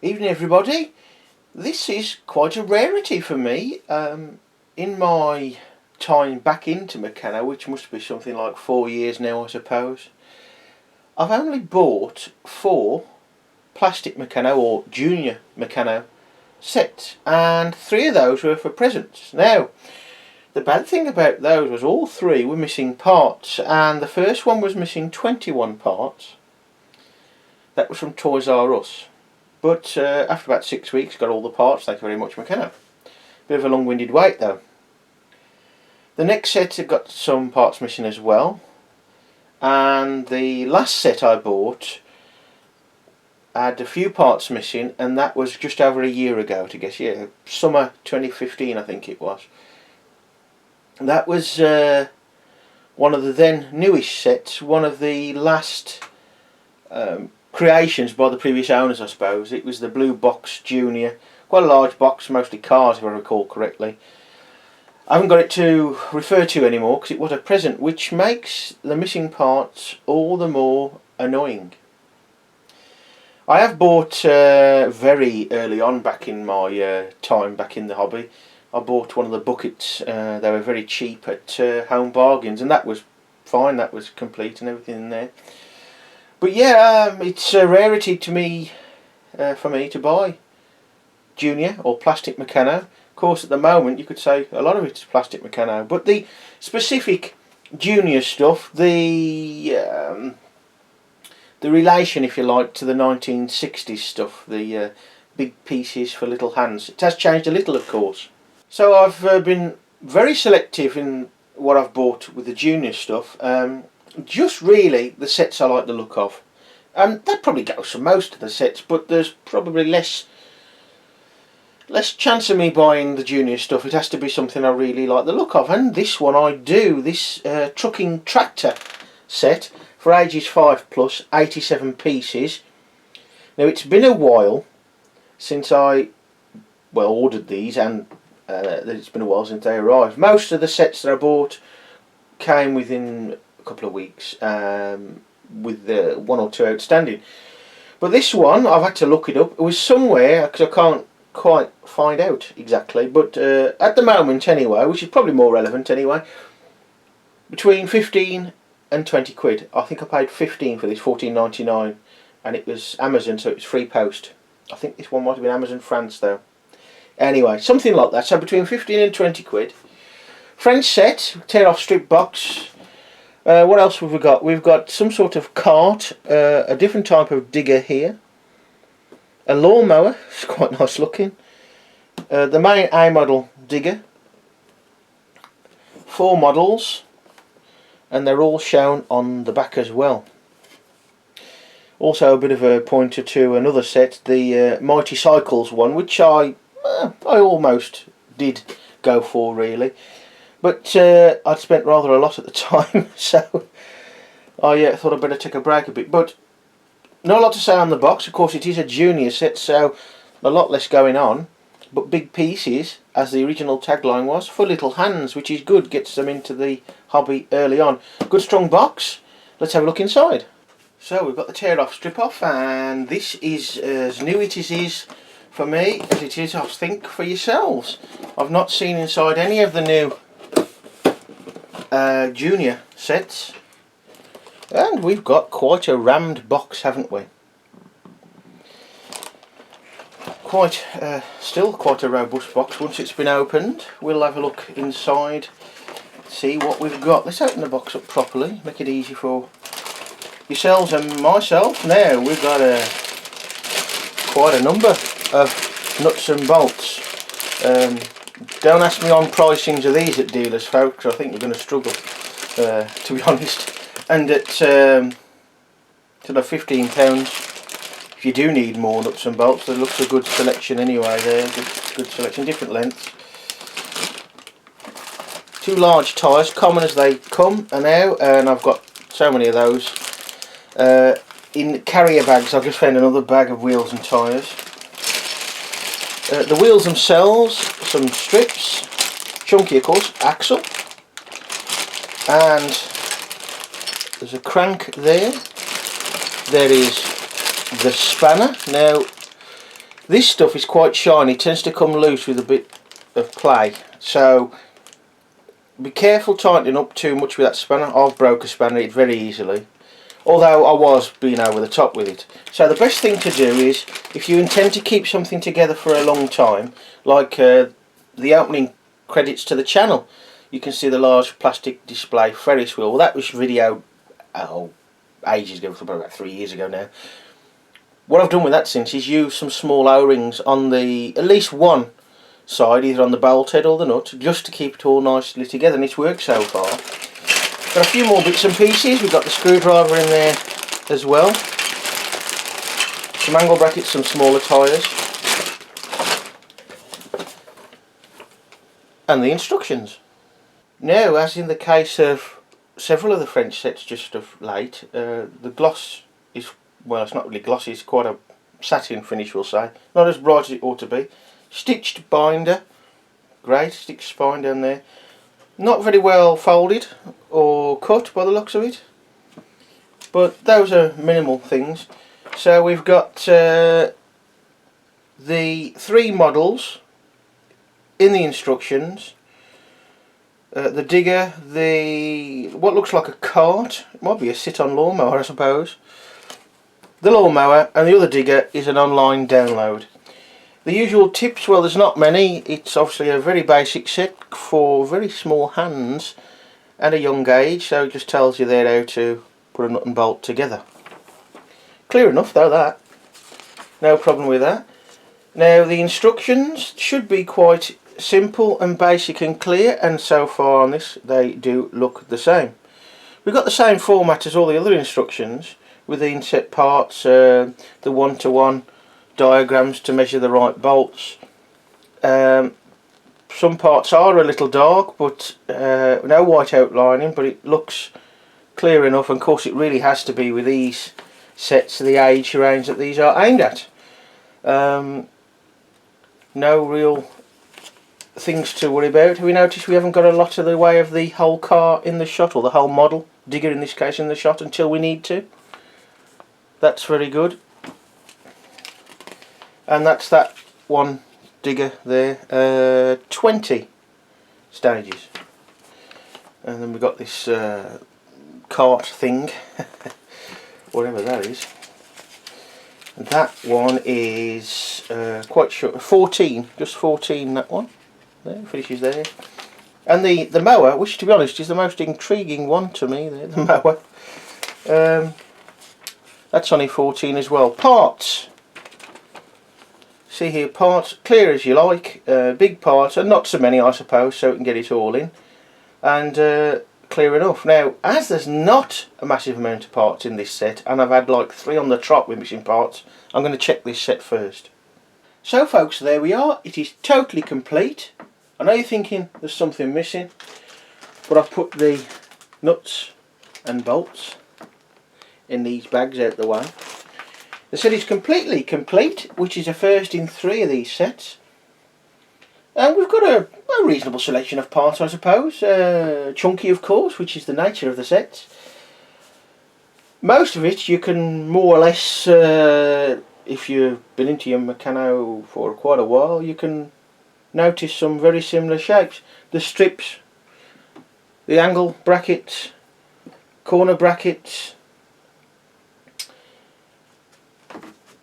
Evening everybody. This is quite a rarity for me. In my time back into Meccano, which must be something like 4 years now I suppose, I've only bought 4 plastic Meccano or Junior Meccano sets, and 3 of those were for presents. Now the bad thing about those was all 3 were missing parts, and the first one was missing 21 parts. That was from Toys R Us. But after about 6 weeks, got all the parts. Thank you very much, Meccano. Bit of a long-winded wait though. The next set have got some parts missing as well, and the last set I bought had a few parts missing, and that was just over a year ago. To guess, yeah, summer 2015, I think it was. That was one of the then newish sets, one of the last creations by the previous owners, I suppose. It was the Blue Box Junior, quite a large box, mostly cars if I recall correctly. I haven't got it to refer to anymore because it was a present, which makes the missing parts all the more annoying. I have bought very early on, back in my time back in the hobby, I bought one of the buckets. They were very cheap at Home Bargains, and that was fine, that was complete and everything in there. But yeah, it's a rarity to me, for me to buy Junior or plastic Meccano. Of course, at the moment you could say a lot of it's plastic Meccano, but the specific Junior stuff, the relation, if you like, to the 1960s stuff, the big pieces for little hands, it has changed a little, of course. So I've been very selective in what I've bought with the Junior stuff. Just really the sets I like the look of, and that probably goes for most of the sets, but there's probably less chance of me buying the Junior stuff. It has to be something I really like the look of, and this one I do. This Truckin Tractor set for ages 5+, 87 pieces. Now it's been a while since I ordered these, and it's been a while since they arrived. Most of the sets that I bought came within a couple of weeks, with 1 or 2 outstanding. But this one, I've had to look it up. It was somewhere, because I can't quite find out exactly, but at the moment anyway, which is probably more relevant anyway, between 15 and 20 quid. I think I paid 15 for this, 14.99, and it was Amazon, so it was free post. I think this one might have been Amazon France though. Anyway, something like that, so between 15 and 20 quid. French set, tear off strip box. What else have we got? We've got some sort of cart, a different type of digger here, a lawnmower, it's quite nice looking, the main A model digger, 4 models, and they're all shown on the back as well. Also a bit of a pointer to another set, the Mighty Cycles one, which I almost did go for really. But I'd spent rather a lot at the time, so I thought I'd better take a break a bit. But not a lot to say on the box. Of course, it is a Junior set, so a lot less going on. But big pieces, as the original tagline was, for little hands, which is good. Gets them into the hobby early on. Good strong box. Let's have a look inside. So we've got the tear off strip off, and this is as new it is for me as it is, I think, for yourselves. I've not seen inside any of the new Junior sets, and we've got quite a rammed box, haven't we? Still quite a robust box. Once it's been opened, we'll have a look inside, see what we've got. Let's open the box up properly, make it easy for yourselves and myself. Now we've got quite a number of nuts and bolts. Don't ask me on pricings of these at dealers, folks. I think we're going to struggle, to be honest. And at sort of £15, if you do need more nuts and bolts, there looks a good selection anyway there. Good selection, different lengths. 2 large tyres, common as they come and now, and I've got so many of those. In carrier bags, I've just found another bag of wheels and tyres. The wheels themselves, some strips, chunky of course, axle, and there's a crank there. There is the spanner. Now This stuff is quite shiny, it tends to come loose with a bit of play, so be careful tightening up too much with that spanner. I've broke a spanner it very easily, although I was being over the top with it. So the best thing to do is, if you intend to keep something together for a long time, like the opening credits to the channel, you can see the large plastic display Ferris wheel. Well, that was video ages ago, probably about 3 years ago now. What I've done with that since is use some small O-rings on the, at least one side, either on the bolt head or the nut, just to keep it all nicely together, and it's worked so far. Got a few more bits and pieces. We've got the screwdriver in there as well, some angle brackets, some smaller tyres, and the instructions. Now, as in the case of several of the French sets just of late, the gloss is, well, it's not really glossy, it's quite a satin finish, we'll say. Not as bright as it ought to be. Stitched binder, great, stitched spine down there. Not very well folded or cut by the looks of it, but those are minimal things. So we've got the 3 models in the instructions. The digger, what looks like a cart, it might be a sit-on lawnmower I suppose. The lawnmower, and the other digger is an online download. The usual tips, well, there's not many. It's obviously a very basic set for very small hands and a young age, so it just tells you there how to put a nut and bolt together. Clear enough though, that. No problem with that. Now the instructions should be quite simple and basic and clear, and so far on this they do look the same. We've got the same format as all the other instructions, with the inset parts, the one-to-one diagrams to measure the right bolts. Some parts are a little dark, but no white outlining, but it looks clear enough, and of course it really has to be with these sets, the age range that these are aimed at. No real things to worry about. We notice we haven't got a lot of the way of the whole car in the shot, or the whole model, digger in this case, in the shot until we need to. That's very good. And that's that one digger there, 20 stages. And then we've got this cart thing, whatever that is. And that one is quite short, 14, just 14, that one. There, finishes there. And the mower, which to be honest is the most intriguing one to me, there, the mower. That's only 14 as well. Parts. See here, parts, clear as you like, big parts, and not so many I suppose, so we can get it all in, and clear enough. Now, as there's not a massive amount of parts in this set, and I've had like 3 on the trot with missing parts, I'm going to check this set first. So folks, there we are, it is totally complete. I know you're thinking there's something missing, but I've put the nuts and bolts in these bags out the way. The set is completely complete, which is a first in 3 of these sets. And we've got a reasonable selection of parts, I suppose. Chunky, of course, which is the nature of the sets. Most of it you can more or less, if you've been into your Meccano for quite a while, you can notice some very similar shapes. The strips, the angle brackets, corner brackets,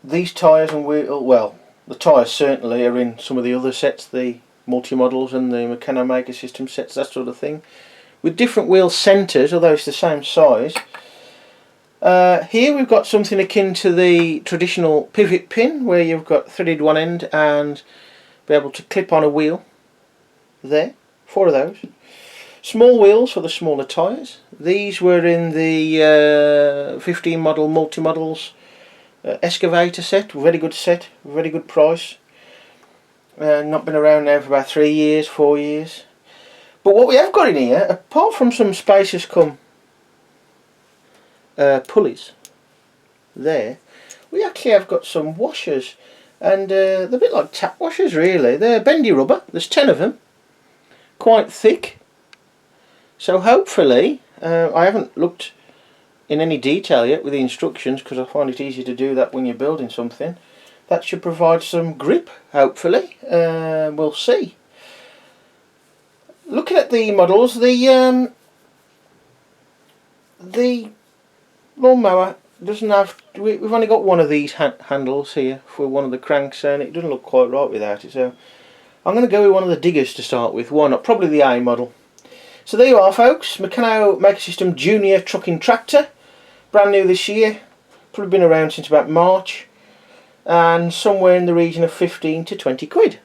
these tyres and wheel, well, the tyres certainly are in some of the other sets, the multi-models and the Meccano Maker System sets, that sort of thing, with different wheel centres, although it's the same size. Here we've got something akin to the traditional pivot pin, where you've got threaded one end and be able to clip on a wheel. There, 4 of those. Small wheels for the smaller tyres. These were in the 15 model multi-models excavator set, very good set, very good price. Not been around now for about 3 years, 4 years. But what we have got in here, apart from some spacious come pulleys there, we actually have got some washers, and they're a bit like tap washers really. They're bendy rubber, there's 10 of them, quite thick. So hopefully, I haven't looked in any detail yet with the instructions, because I find it easy to do that when you're building something, that should provide some grip, hopefully. We'll see. Looking at the models, the lawnmower doesn't have, we've only got one of these handles here for one of the cranks, and it doesn't look quite right without it, so I'm going to go with one of the diggers to start with. Why not? Probably the A model. So there you are, folks. Meccano Maker System Junior Truckin Tractor, brand new this year, probably been around since about March, and somewhere in the region of 15 to 20 quid.